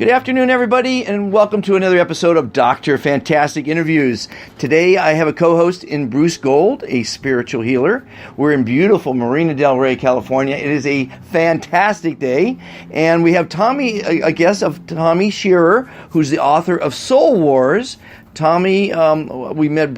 Good afternoon, everybody, and welcome to another episode of Dr. Fantastic Interviews. Today, I have a co-host in Bruce Gold, a spiritual healer. We're in beautiful Marina del Rey, California. It is a fantastic day, and we have Tommy, a guest of Tommy Scherer, who's the author of Soul Wars. Tommy, I met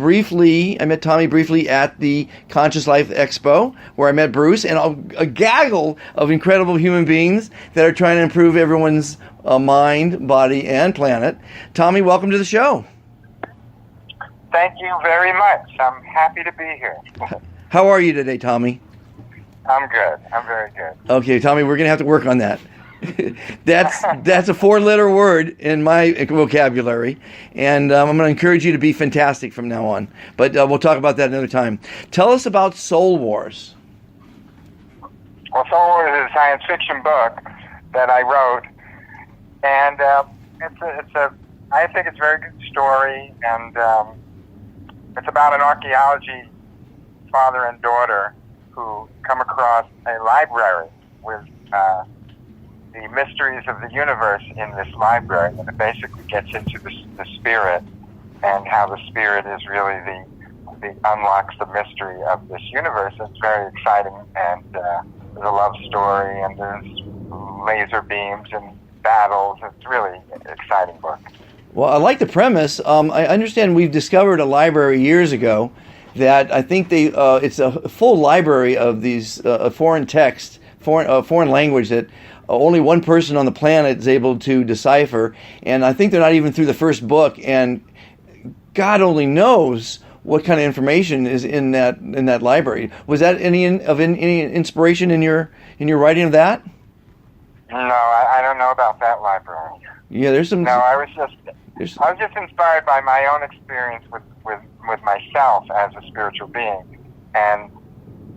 Tommy briefly at the Conscious Life Expo, where I met Bruce and a gaggle of incredible human beings that are trying to improve everyone's mind, body, and planet. Tommy, welcome to the show. Thank you very much. I'm happy to be here. How are you today, Tommy? I'm good. I'm very good. Okay, Tommy, we're going to have to work on that. That's a four-letter word in my vocabulary, and I'm going to encourage you to be fantastic from now on. But we'll talk about that another time. Tell us about Soul Wars. Well, Soul Wars is a science fiction book that I wrote, and I think it's a very good story, and it's about an archaeology father and daughter who come across a library with the mysteries of the universe in this library, and it basically gets into the spirit and how the spirit is really the unlocks the mystery of this universe. It's very exciting, and there's a love story, and there's laser beams and battles. It's really an exciting book. Well, I like the premise. I understand we've discovered a library years ago that I think it's a full library of these foreign texts, foreign language that only one person on the planet is able to decipher, and I think they're not even through the first book, and God only knows what kind of information is in that library. Was that any inspiration in your writing of that? No, I don't know about that library. Yeah, there's some. No, I was just inspired by my own experience with myself as a spiritual being, and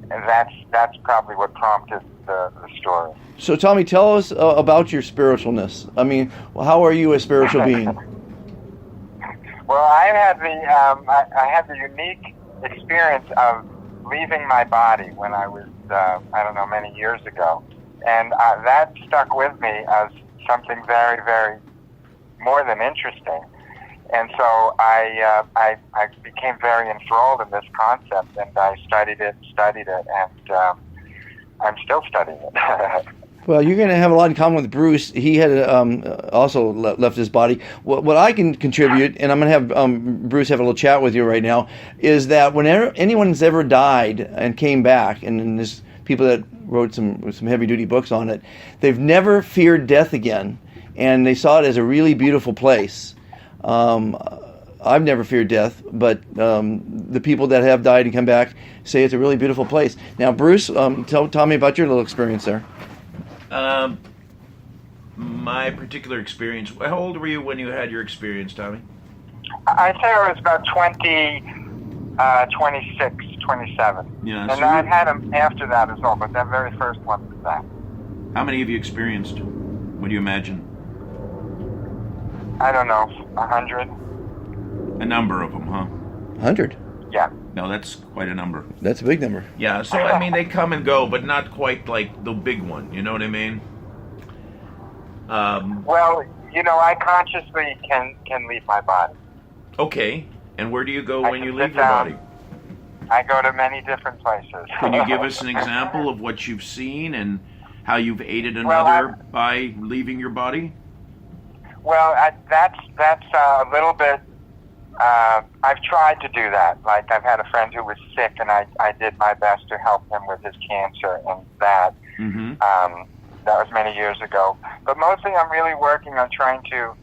that's probably what prompted the story. So, Tommy, tell us about your spiritualness. I mean, how are you a spiritual being? Well, I had the unique experience of leaving my body when I was, many years ago. And that stuck with me as something very, very more than interesting. And so I became very enthralled in this concept, and I studied it, and I'm still studying it. Well, you're going to have a lot in common with Bruce. He had also left his body. What I can contribute, and I'm going to have Bruce have a little chat with you right now, is that whenever anyone's ever died and came back, and there's people that wrote some heavy-duty books on it, they've never feared death again, and they saw it as a really beautiful place. I've never feared death, but the people that have died and come back say it's a really beautiful place. Now, Bruce, tell me about your little experience there. My particular experience. How old were you when you had your experience, Tommy? I'd say I was about 26, 27. Yeah, and I've had them after that as well, but that very first one was that. How many have you experienced? What do you imagine? I don't know, 100. A number of them, huh? 100? Yeah. No, that's quite a number. That's a big number. Yeah, so I mean, they come and go, but not quite like the big one. You know what I mean? Well, I consciously can leave my body. Okay, and where do you go when you leave your down. body? I go to many different places. Can you give us an example of what you've seen and how you've aided another by leaving your body? Well, that's a little bit. I've tried to do that. Like, I've had a friend who was sick, and I did my best to help him with his cancer and that. Mm-hmm. That was many years ago. But mostly I'm really working on trying to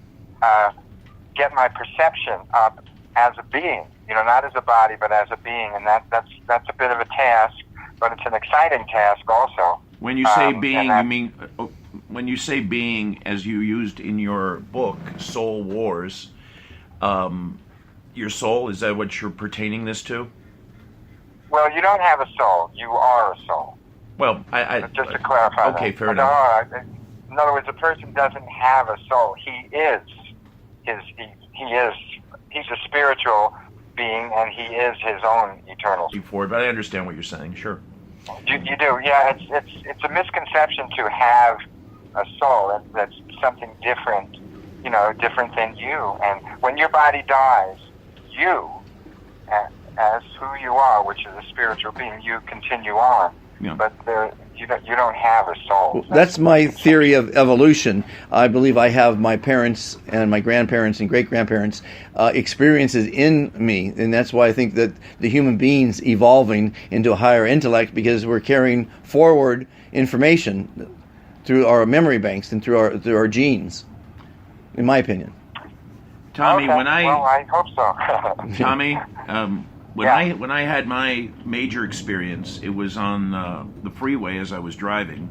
get my perception up as a being. Not as a body, but as a being. And that's a bit of a task, but it's an exciting task also. When you say being, you mean... when you say being, as you used in your book, Soul Wars... your soul, is that what you're pertaining this to? Well, you don't have a soul. You are a soul. Well, just to clarify. Okay, that. Fair enough. In other words, a person doesn't have a soul. He's a spiritual being, and he is his own eternal soul. Before, but I understand what you're saying. Sure. You do, yeah. It's a misconception to have a soul. That's something different different than you. And when your body dies, you, as who you are, which is a spiritual being, you continue on. Yeah. But you don't have a soul. That's my theory of evolution. I believe I have my parents and my grandparents and great-grandparents' experiences in me, and that's why I think that the human being's evolving into a higher intellect, because we're carrying forward information through our memory banks and through our genes, in my opinion. Tommy, okay. when I hope so. Tommy, when I had my major experience, it was on the freeway as I was driving,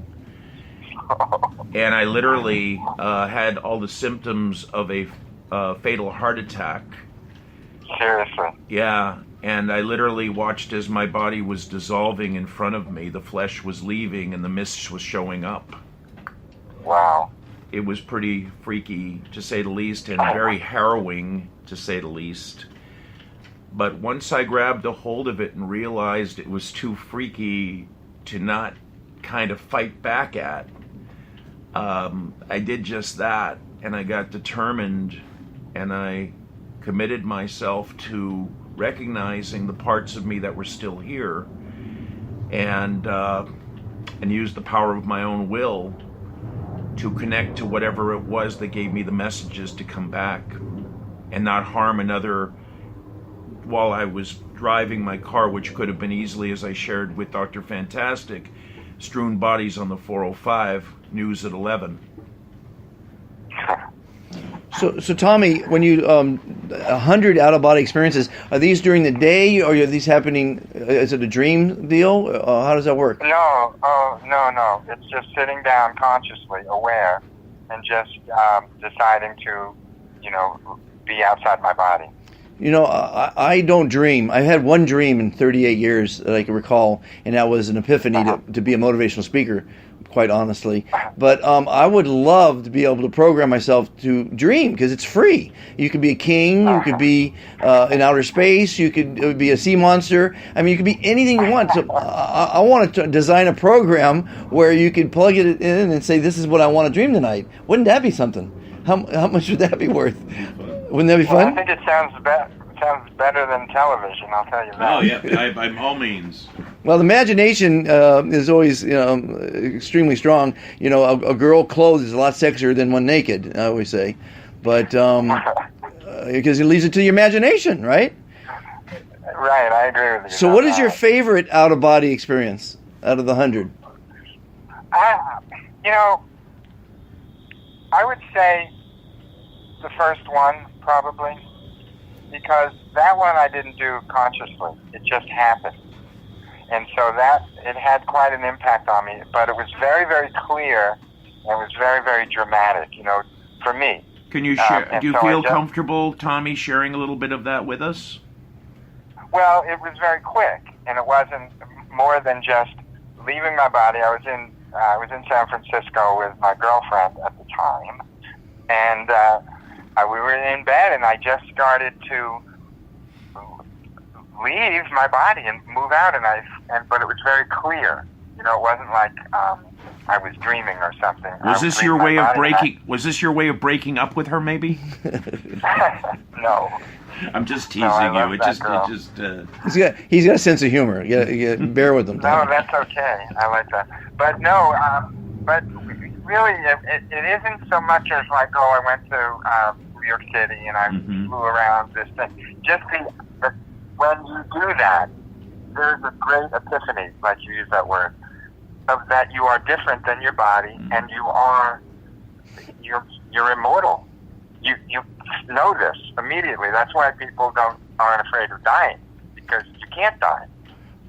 and I literally had all the symptoms of a fatal heart attack. Seriously? Yeah, and I literally watched as my body was dissolving in front of me. The flesh was leaving, and the mist was showing up. Wow. It was pretty freaky, to say the least, and very harrowing, to say the least. But once I grabbed a hold of it and realized it was too freaky to not kind of fight back at, I did just that, and I got determined, and I committed myself to recognizing the parts of me that were still here, and used the power of my own will to connect to whatever it was that gave me the messages to come back and not harm another while I was driving my car, which could have been easily, as I shared with Dr. Fantastic, strewn bodies on the 405, news at 11. So Tommy, when you 100 out-of-body experiences, are these during the day, or are these happening? Is it a dream deal? How does that work? No, no. It's just sitting down consciously, aware, and just deciding to, be outside my body. I don't dream. I've had one dream in 38 years that I can recall, and that was an epiphany to be a motivational speaker, quite honestly. But I would love to be able to program myself to dream, because it's free. You could be a king, you could be in outer space, you could be a sea monster. I mean, you could be anything you want. So I want to design a program where you could plug it in and say, this is what I want to dream tonight. Wouldn't that be something? How much would that be worth? Wouldn't that be fun? I think it sounds better than television, I'll tell you that. Oh, yeah, by all means. Well, the imagination is always extremely strong. A girl clothed is a lot sexier than one naked, I always say. But because it leaves it to your imagination, right? Right, I agree with you. So what is your favorite out-of-body experience out of the 100? I would say the first one, probably, because that one I didn't do consciously. It just happened. And so it had quite an impact on me, but it was very, very clear, and it was very, very dramatic, for me. Can you share, do you feel comfortable, Tommy, sharing a little bit of that with us? Well, it was very quick, and it wasn't more than just leaving my body. I was in San Francisco with my girlfriend at the time, and we were in bed, and I just started to leave my body and move out, but it was very clear. It wasn't like I was dreaming or something. Was this your way of breaking? Was this your way of breaking up with her? Maybe. No. I'm just teasing you. He's got a sense of humor. You gotta bear with him. No, that's okay. I like that. But no, but really, it isn't so much as like, I went to New York City and I flew around this thing. Just when you do that, there's a great epiphany, like you use that word, of that you are different than your body, and you're immortal. You know this immediately. That's why people aren't afraid of dying, because you can't die.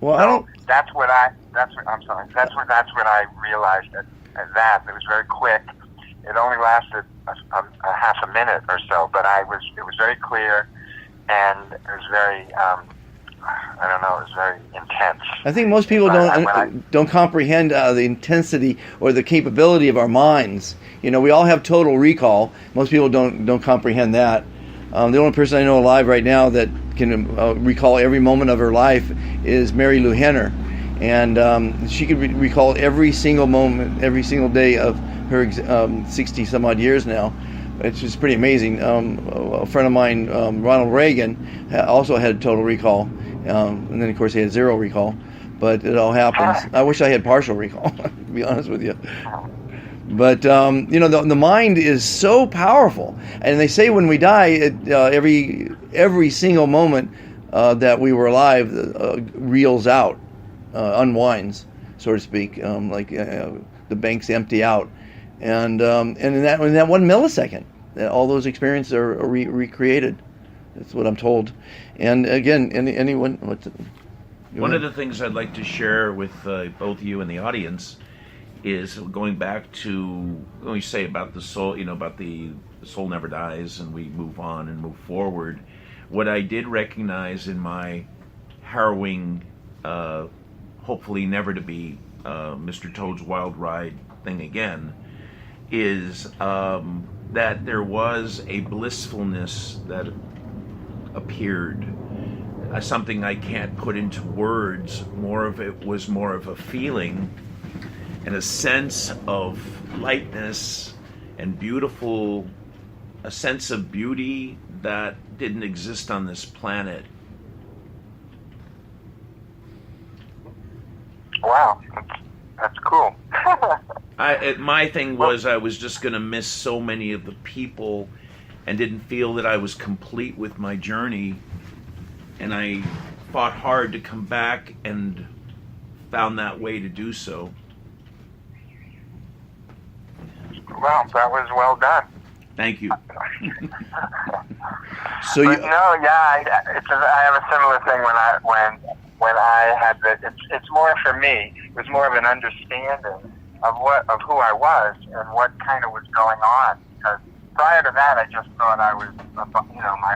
Well, That's what I realized at that. It was very quick. It only lasted a half a minute or so, but it was very clear, and it was very, it was very intense. I think most people don't comprehend the intensity or the capability of our minds. We all have total recall. Most people don't comprehend that. The only person I know alive right now that can recall every moment of her life is Mary Lou Henner, and she could recall every single moment, every single day of her 60 some odd years now. it's just pretty amazing. A friend of mine, Ronald Reagan, also had total recall, and then of course he had zero recall. But it all happens. I wish I had partial recall, to be honest with you. But the mind is so powerful, and they say when we die, every single moment that we were alive reels out, unwinds, so to speak, like the banks empty out, and in that 1 millisecond, all those experiences are recreated. That's what I'm told. And again, anyone. One of the things I'd like to share with both you and the audience is going back to when we say about the soul, about the soul never dies and we move on and move forward. What I did recognize in my harrowing, hopefully never to be Mr. Toad's Wild Ride thing again, is that there was a blissfulness that appeared. Something I can't put into words. More of it was more of a feeling and a sense of lightness and beautiful, a sense of beauty that didn't exist on this planet. Wow, that's cool. My thing was I was just going to miss so many of the people and didn't feel that I was complete with my journey. And I fought hard to come back and found that way to do so. Well, that was well done. Thank you. So you. I have a similar thing when I had it's more for me. It was more of an understanding of who I was and what kind of was going on. Because prior to that, I just thought I was, my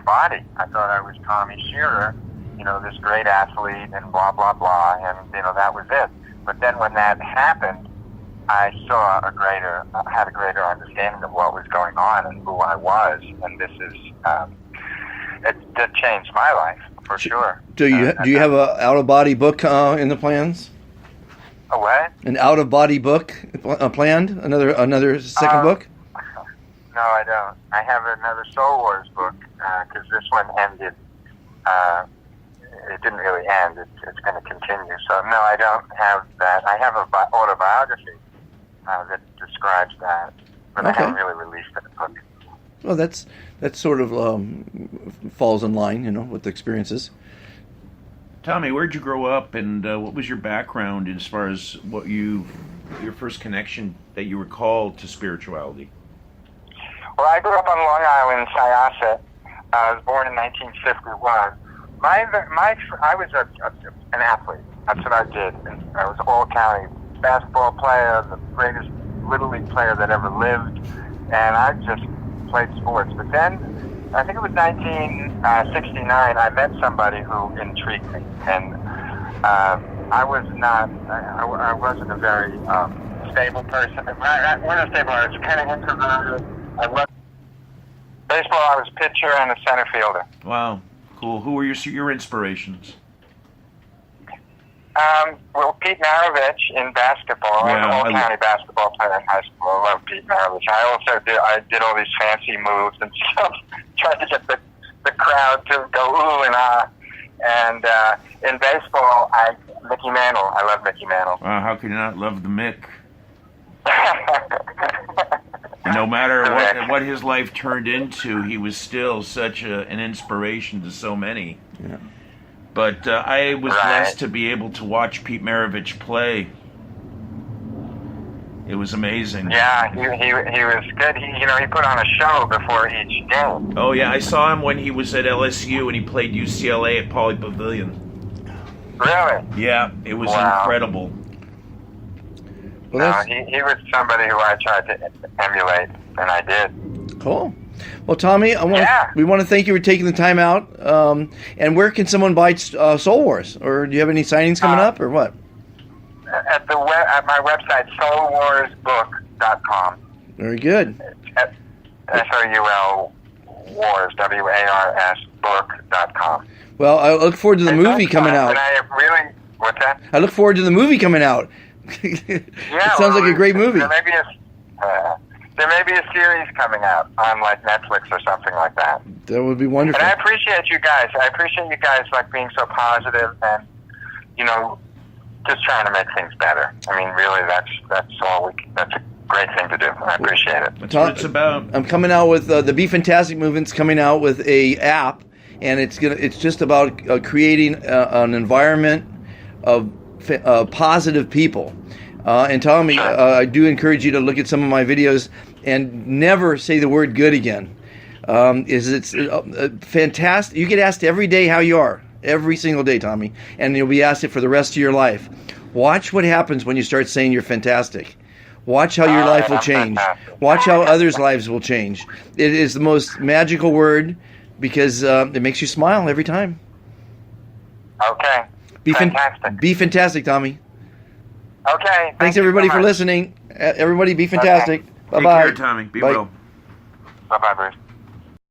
body. I thought I was Tommy Scherer, this great athlete and blah, blah, blah, and, that was it. But then when that happened, I had a greater understanding of what was going on and who I was, and this is, it did change my life, for sure. Do you have an out-of-body book in the plans? A what? An out-of-body book planned? Another second book? No, I don't. I have another Soul Wars book, because this one ended. It didn't really end. It's going to continue. So, no, I don't have that. I have an autobiography that describes that, but Okay. I haven't really released that book. Well, that's sort of falls in line, with the experiences. Tommy, where'd you grow up, and what was your background as far as your first connection that you recall to spirituality? Well, I grew up on Long Island, Syosset. I was born in 1951. I was an athlete. That's what I did. I was all-county basketball player, the greatest Little League player that ever lived, and I just played sports. But then, I think it was 1969, I met somebody who intrigued me, and I wasn't a very stable person. I wasn't stable. I was kind of introverted. Baseball, I was pitcher and a center fielder. Wow, cool. Who were your inspirations? Well, Pete Maravich in basketball. Yeah, I'm an all-county basketball player in high school. I love Pete Maravich. I did all these fancy moves and stuff, trying to get the crowd to go ooh and ah. And in baseball, Mickey Mantle. I love Mickey Mantle. Wow, how can you not love the Mick? No matter what his life turned into, he was still such an inspiration to so many. Yeah. But I was blessed to be able to watch Pete Maravich play. It was amazing. Yeah, he was good. He put on a show before each game. Oh yeah, I saw him when he was at LSU and he played UCLA at Pauley Pavilion. Really? Yeah, it was incredible. Well, he was somebody who I tried to emulate, and I did. Cool. Well, Tommy, we want to thank you for taking the time out. And where can someone buy Soul Wars? Or do you have any signings coming up, or what? At my website, soulwarsbook.com. Very good. SOUL Wars, WARS book.com. Well, I look forward to the movie coming out. And what's that? I look forward to the movie coming out. It sounds like a great movie. Maybe there may be a series coming out on like Netflix or something like that. That would be wonderful. And I appreciate you guys. I appreciate you guys like being so positive and, you know, just trying to make things better. I mean, really, that's all. That's a great thing to do. I appreciate it. That's what it's about. I'm coming out with the Be Fantastic movement's coming out with a app, and it's just about creating an environment of positive people. And Tommy, Sure. I do encourage you to look at some of my videos and never say the word good again. It's fantastic. You get asked every day how you are, every single day, Tommy, and you'll be asked it for the rest of your life. Watch what happens when you start saying you're fantastic. Watch how your life will change. Fantastic. Watch how others' lives will change. It is the most magical word because it makes you smile every time. Okay. Be Fantastic. Be fantastic, Tommy. Okay. Thanks you everybody so for much. listening. Everybody be fantastic. Take Bye-bye. care, Tommy. Be Bye. well. Bye-bye, Bruce.